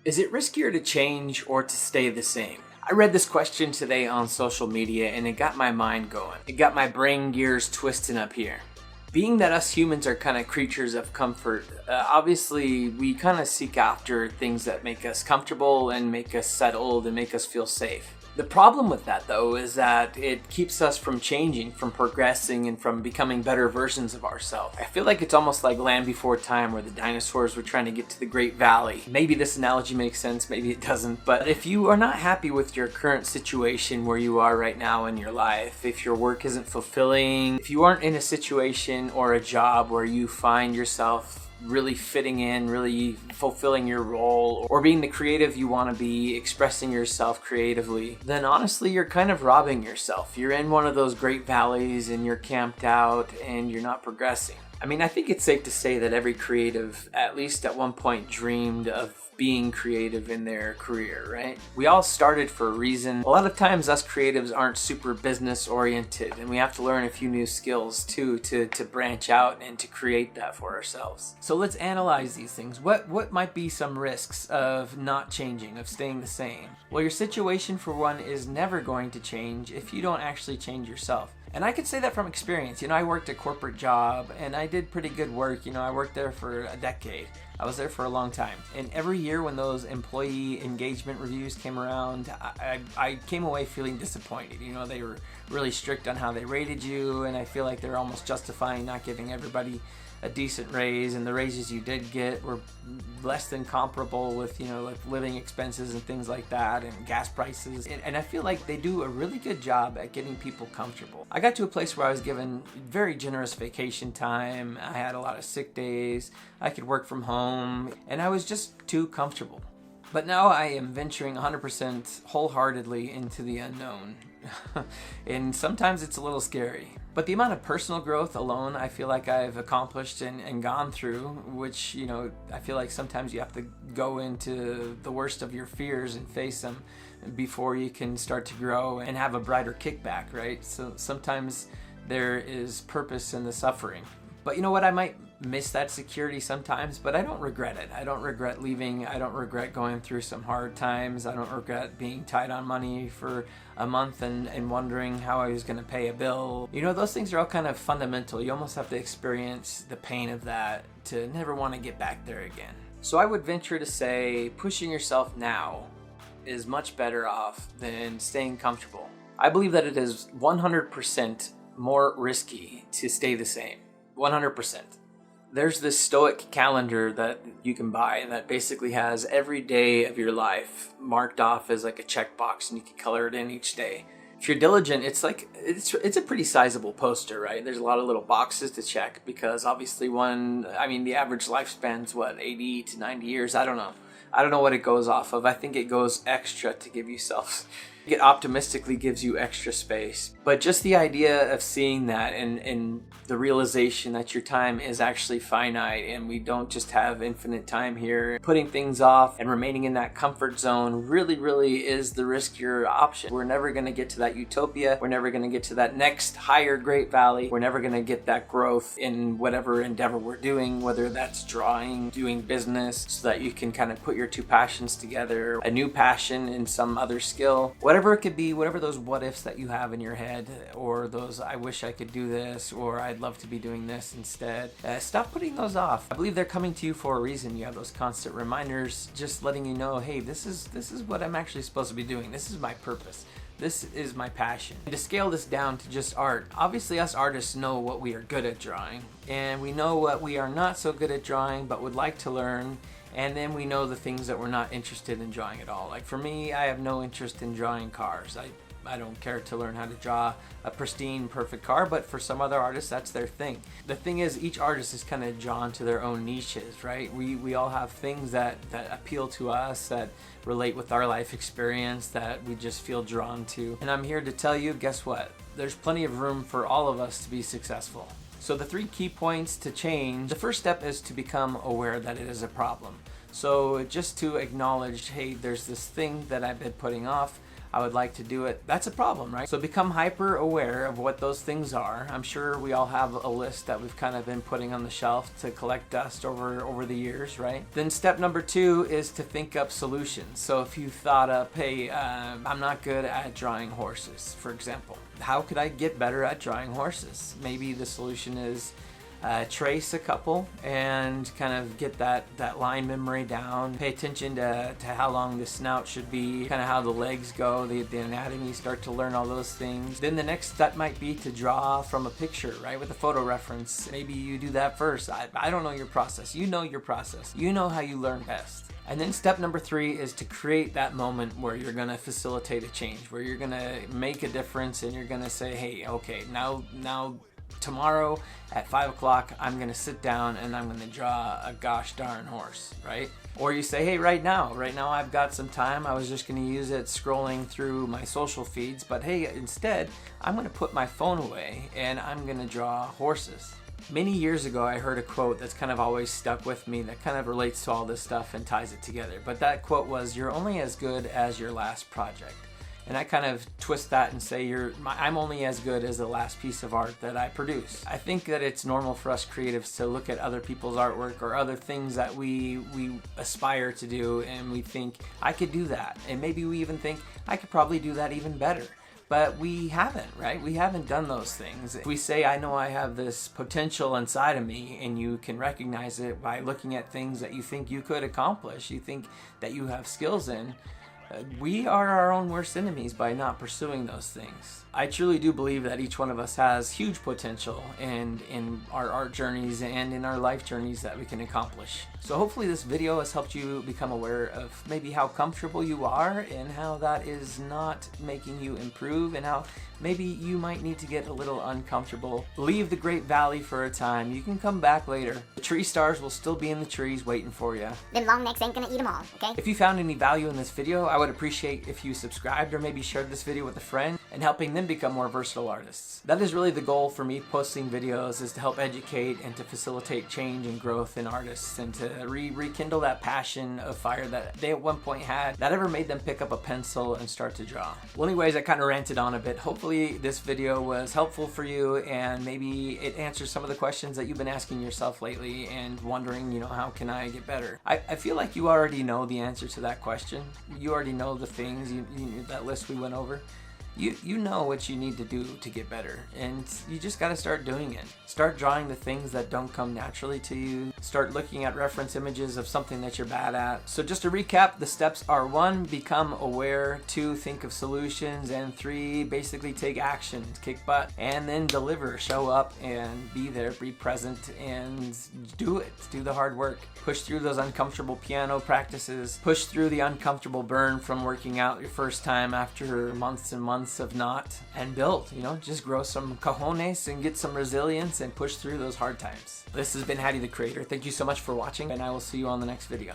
Is it riskier to change or to stay the same? I read this question today on social media and it got my mind going. It got my brain gears twisting up here. Being that us humans are kind of creatures of comfort, obviously we kind of seek after things that make us comfortable and make us settled and make us feel safe. The problem with that, though, is that it keeps us from changing, from progressing, and from becoming better versions of ourselves. I feel like it's almost like Land Before Time, where the dinosaurs were trying to get to the Great Valley. Maybe this analogy makes sense, maybe it doesn't, but if you are not happy with your current situation where you are right now in your life, if your work isn't fulfilling, if you aren't in a situation or a job where you find yourself really fitting in, really fulfilling your role, or being the creative you want to be, expressing yourself creatively, then honestly you're kind of robbing yourself. You're in one of those great valleys and you're camped out and you're not progressing. I mean, I think it's safe to say that every creative, at least at one point, dreamed of being creative in their career, right? We all started for a reason. A lot of times us creatives aren't super business oriented, and we have to learn a few new skills too to branch out and to create that for ourselves. So let's analyze these things. What might be some risks of not changing, of staying the same? Well, your situation for one is never going to change if you don't actually change yourself. And I could say that from experience. I worked a corporate job and I did pretty good work. I worked there for a decade. I was there for a long time. And every year when those employee engagement reviews came around, I came away feeling disappointed. They were really strict on how they rated you, and I feel like they're almost justifying not giving everybody a decent raise, and the raises you did get were less than comparable with like living expenses and things like that, and gas prices, and I feel like they do a really good job at getting people comfortable. I got to a place where I was given very generous vacation time. I had a lot of sick days. I could work from home, and I was just too comfortable. But now I am venturing 100% wholeheartedly into the unknown. And sometimes it's a little scary. But the amount of personal growth alone I feel like I've accomplished and gone through, which, I feel like sometimes you have to go into the worst of your fears and face them before you can start to grow and have a brighter kickback, right? So sometimes there is purpose in the suffering. But you know what? I might miss that security sometimes, but I don't regret it. I don't regret leaving. I don't regret going through some hard times. I don't regret being tight on money for a month and wondering how I was going to pay a bill. Those things are all kind of fundamental. You almost have to experience the pain of that to never want to get back there again. So I would venture to say pushing yourself now is much better off than staying comfortable. I believe that it is 100% more risky to stay the same. 100%. There's this Stoic Calendar that you can buy that basically has every day of your life marked off as like a checkbox, and you can color it in each day. If you're diligent, it's a pretty sizable poster, right? There's a lot of little boxes to check because obviously the average lifespan's 80 to 90 years. I don't know what it goes off of. I think it goes extra to give yourself. It optimistically gives you extra space. But just the idea of seeing that and the realization that your time is actually finite and we don't just have infinite time here, putting things off and remaining in that comfort zone really is the riskier option. We're never going to get to that utopia. We're never going to get to that next higher Great Valley. We're never going to get that growth in whatever endeavor we're doing, whether that's drawing, doing business, so that you can kind of put your two passions together, a new passion in some other skill, whatever it could be, whatever those what ifs that you have in your head, or those I wish I could do this, or I'd love to be doing this instead. Stop putting those off. I believe they're coming to you for a reason. You have those constant reminders just letting you know, hey, this is what I'm actually supposed to be doing. This is my purpose. This is my passion. And to scale this down to just art, obviously us artists know what we are good at drawing, and we know what we are not so good at drawing but would like to learn. And then we know the things that we're not interested in drawing at all. Like for me, I have no interest in drawing cars. I don't care to learn how to draw a pristine, perfect car, but for some other artists, that's their thing. The thing is, each artist is kind of drawn to their own niches, right? We all have things that appeal to us, that relate with our life experience, that we just feel drawn to. And I'm here to tell you, guess what? There's plenty of room for all of us to be successful. So the 3 key points to change, the first step is to become aware that it is a problem. So just to acknowledge, hey, there's this thing that I've been putting off. I would like to do it. That's a problem, right? So become hyper aware of what those things are. I'm sure we all have a list that we've kind of been putting on the shelf to collect dust over the years, right? Then step number 2 is to think up solutions. So if you thought up, hey, I'm not good at drawing horses, for example. How could I get better at drawing horses? Maybe the solution is trace a couple and kind of get that line memory down. Pay attention to how long the snout should be, kind of how the legs go, the anatomy, start to learn all those things. Then the next step might be to draw from a picture, right, with a photo reference. Maybe you do that first. I don't know your process. You know your process. You know how you learn best. And then step number 3 is to create that moment where you're going to facilitate a change, where you're going to make a difference and you're going to say, hey, okay, now tomorrow at 5 o'clock, I'm going to sit down and I'm going to draw a gosh darn horse, right? Or you say, hey, right now I've got some time. I was just going to use it scrolling through my social feeds, but hey, instead, I'm going to put my phone away and I'm going to draw horses. Many years ago, I heard a quote that's kind of always stuck with me that kind of relates to all this stuff and ties it together. But that quote was, you're only as good as your last project. And I kind of twist that and say I'm only as good as the last piece of art that I produce. I think that it's normal for us creatives to look at other people's artwork or other things that we aspire to do, and we think, I could do that. And maybe we even think, I could probably do that even better. But we haven't, right? We haven't done those things. If we say, I know I have this potential inside of me, and you can recognize it by looking at things that you think you could accomplish, you think that you have skills in, we are our own worst enemies by not pursuing those things. I truly do believe that each one of us has huge potential in our art journeys and in our life journeys that we can accomplish. So hopefully this video has helped you become aware of maybe how comfortable you are and how that is not making you improve, and how maybe you might need to get a little uncomfortable. Leave the Great Valley for a time. You can come back later. The tree stars will still be in the trees waiting for you. Them long necks ain't gonna eat them all, okay? If you found any value in this video, I would appreciate if you subscribed or maybe shared this video with a friend and helping them become more versatile artists. That is really the goal for me posting videos, is to help educate and to facilitate change and growth in artists, and to rekindle that passion of fire that they at one point had that ever made them pick up a pencil and start to draw. Well, anyways, I kind of ranted on a bit. Hopefully this video was helpful for you, and maybe it answers some of the questions that you've been asking yourself lately and wondering, how can I get better? I feel like you already know the answer to that question. You already know the things, that list we went over. You know what you need to do to get better, and you just got to start doing it. Start drawing the things that don't come naturally to you. Start looking at reference images of something that you're bad at. So just to recap, the steps are 1, become aware, 2, think of solutions, and 3, basically take action, kick butt, and then deliver, show up and be there, be present, and do it. Do the hard work. Push through those uncomfortable piano practices. Push through the uncomfortable burn from working out your first time after months and months of not, and build, just grow some cojones and get some resilience and push through those hard times. This has been Haddy the Creator. Thank you so much for watching, and I will see you on the next video.